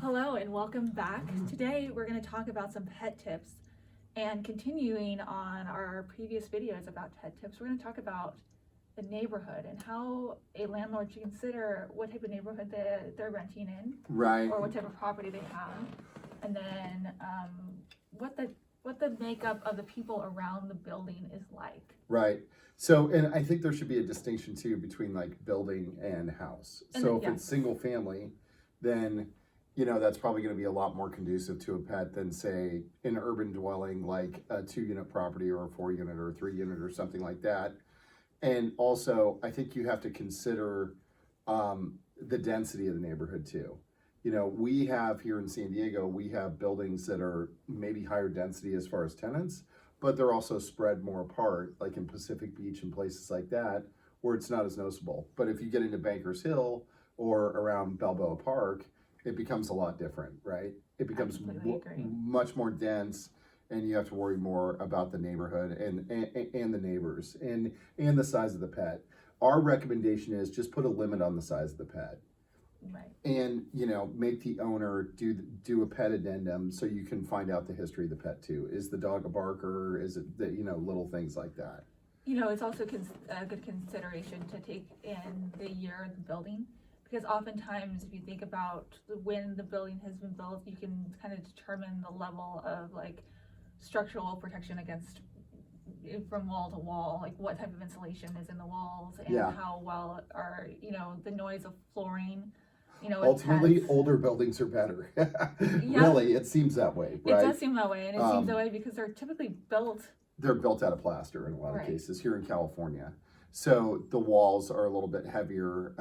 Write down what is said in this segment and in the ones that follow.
Hello and welcome back. Today we're going to talk about some pet tips, and continuing on our previous videos about pet tips, we're going to talk about the neighborhood and how a landlord should consider what type of neighborhood they're renting in, right? Or what type of property they have, and then what the makeup of the people around the building is like. Right. So, and I think there should be a distinction too between like building and house. And so then, if it's single family, then that's probably going to be a lot more conducive to a pet than say an urban dwelling like a 2-unit property or a 4-unit or a 3-unit or something like that. And also, I think you have to consider the density of the neighborhood too. We have here in San Diego, we have buildings that are maybe higher density as far as tenants, but they're also spread more apart, like in Pacific Beach and places like that, where it's not as noticeable. But if you get into Bankers Hill or around Balboa Park, it becomes a lot different, right? It becomes much more dense, and you have to worry more about the neighborhood and the neighbors and the size of the pet. Our recommendation is just put a limit on the size of the pet. Right. And make the owner do a pet addendum so you can find out the history of the pet too. Is the dog a barker? Is it little things like that? It's also a good consideration to take in the year of the building, because oftentimes if you think about when the building has been built, you can kind of determine the level of like structural protection against from wall to wall, like what type of insulation is in the walls and how well are the noise of flooring. Ultimately, older buildings are better. Really, it seems that way, right? It does seem that way, and it seems that way because they're typically built. They're built out of plaster in a lot of cases here in California. So the walls are a little bit heavier,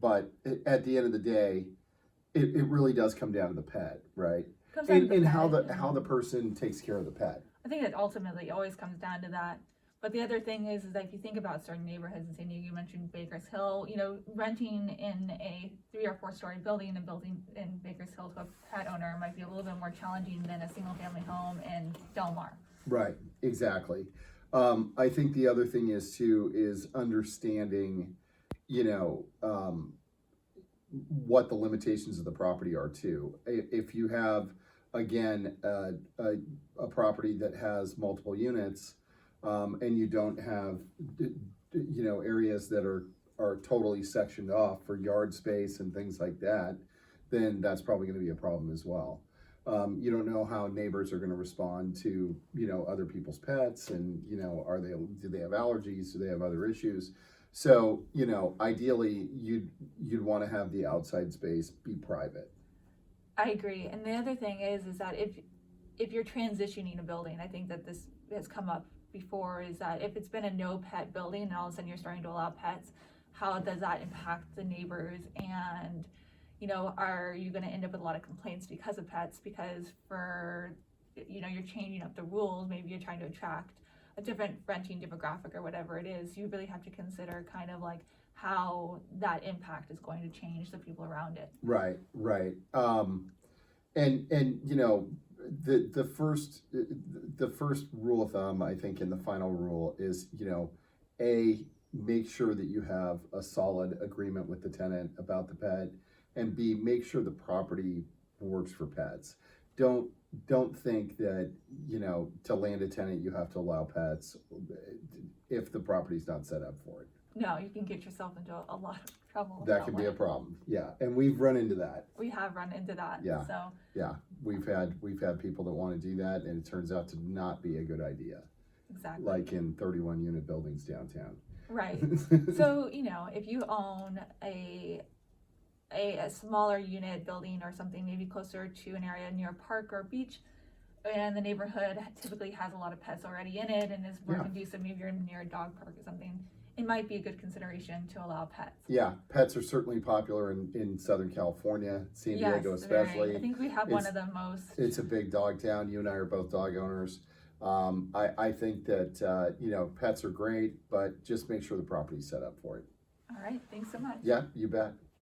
but at the end of the day, it really does come down to the pet, right? And how the person takes care of the pet. I think that ultimately always comes down to that. But the other thing is that if you think about certain neighborhoods in San Diego, you mentioned Bankers Hill, renting in a 3 or 4 story building and building in Bankers Hill to a pet owner might be a little bit more challenging than a single family home in Del Mar. Right, exactly. I think the other thing is understanding, what the limitations of the property are too. If you have, again, a property that has multiple units, and you don't have, areas that are totally sectioned off for yard space and things like that, then that's probably going to be a problem as well. You don't know how neighbors are going to respond to, other people's pets, and, do they have allergies? Do they have other issues? So, ideally you'd want to have the outside space be private. I agree. And the other thing is that if you're transitioning a building, I think that this has come up before, is that if it's been a no pet building and all of a sudden you're starting to allow pets, how does that impact the neighbors? And are you going to end up with a lot of complaints because of pets? Because you're changing up the rules. Maybe you're trying to attract a different renting demographic or whatever it is. You really have to consider kind of like how that impact is going to change the people around it. Right. And the first rule of thumb, I think, in the final rule is, make sure that you have a solid agreement with the tenant about the pet, and B, make sure the property works for pets. Don't think that, to land a tenant, you have to allow pets if the property's not set up for it. No, you can get yourself into a lot of trouble. That can be a problem. Yeah. And we've run into that. We have run into that. Yeah. So yeah, we've had people that want to do that, and it turns out to not be a good idea. Exactly. Like in 31 unit buildings downtown. Right. So, if you own a smaller unit building or something, maybe closer to an area near a park or beach, and the neighborhood typically has a lot of pets already in it and is more conducive, maybe you're near a dog park or something, it might be a good consideration to allow pets. Yeah, pets are certainly popular in Southern California, San Diego especially. I think we have one of the most. It's a big dog town. You and I are both dog owners. I think that, pets are great, but just make sure the property's set up for it. All right, thanks so much. Yeah, you bet.